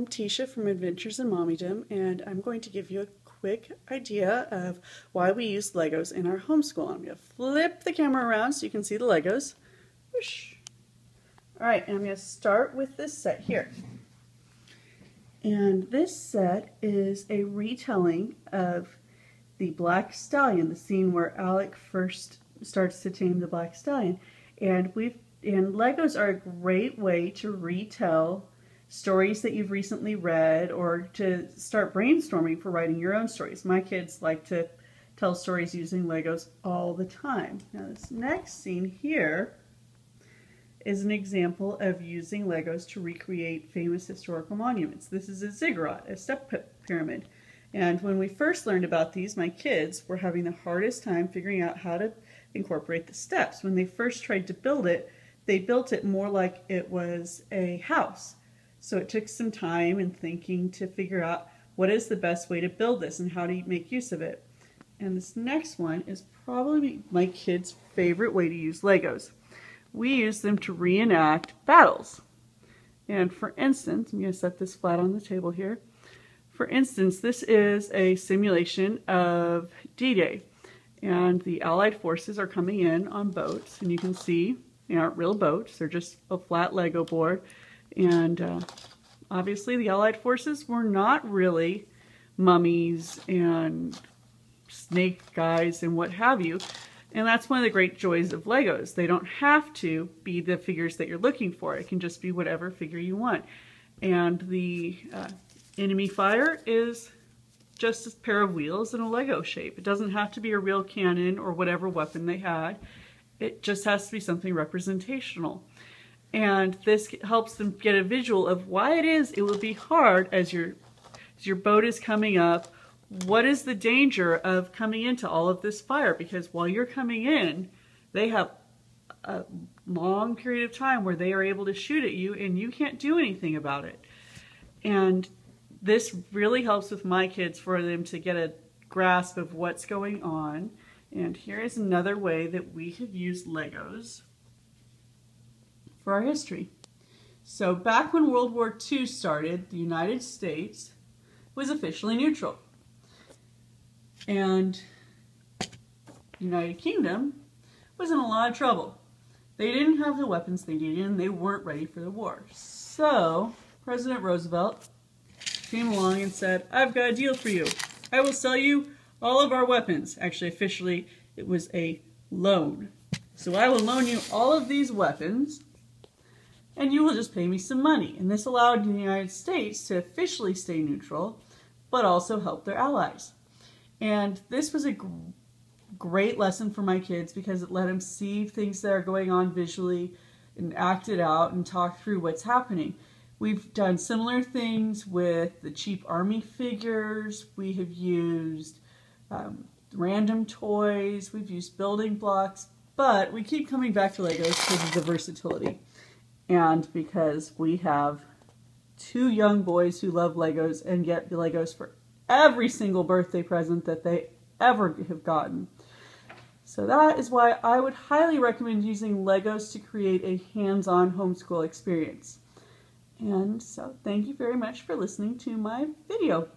I'm Tisha from Adventures in Mommydom, and I'm going to give you a quick idea of why we use Legos in our homeschool. I'm going to flip the camera around so you can see the Legos. Whoosh. Alright, and I'm going to start with this set here. And this set is a retelling of the Black Stallion, the scene where Alec first starts to tame the Black Stallion. And Legos are a great way to retell stories that you've recently read or to start brainstorming for writing your own stories. My kids like to tell stories using Legos all the time. Now this next scene here is an example of using Legos to recreate famous historical monuments. This is a ziggurat, a step pyramid. And when we first learned about these, my kids were having the hardest time figuring out how to incorporate the steps. When they first tried to build it, they built it more like it was a house. So it took some time and thinking to figure out what is the best way to build this and how to make use of it. And this next one is probably my kids' favorite way to use Legos. We use them to reenact battles. And for instance, I'm going to set this flat on the table here. For instance, this is a simulation of D-Day. And the Allied forces are coming in on boats, and you can see they aren't real boats, they're just a flat Lego board. And obviously the Allied forces were not really mummies and snake guys and what have you. And that's one of the great joys of Legos. They don't have to be the figures that you're looking for. It can just be whatever figure you want. And the enemy fire is just a pair of wheels in a Lego shape. It doesn't have to be a real cannon or whatever weapon they had. It just has to be something representational. And this helps them get a visual of why it will be hard as your boat is coming up. What is the danger of coming into all of this fire? Because while you're coming in, they have a long period of time where they are able to shoot at you and you can't do anything about it. And this really helps with my kids for them to get a grasp of what's going on. And here is another way that we have used Legos for our history. So back when World War II started, the United States was officially neutral. And the United Kingdom was in a lot of trouble. They didn't have the weapons they needed and they weren't ready for the war. So President Roosevelt came along and said, I've got a deal for you. I will sell you all of our weapons. Actually, officially, it was a loan. So I will loan you all of these weapons and you will just pay me some money. And this allowed the United States to officially stay neutral, but also help their allies. And this was a great lesson for my kids because it let them see things that are going on visually and act it out and talk through what's happening. We've done similar things with the cheap army figures. We have used random toys. We've used building blocks. But we keep coming back to Legos because of the versatility. And because we have two young boys who love Legos and get Legos for every single birthday present that they ever have gotten. So that is why I would highly recommend using Legos to create a hands-on homeschool experience. And so thank you very much for listening to my video.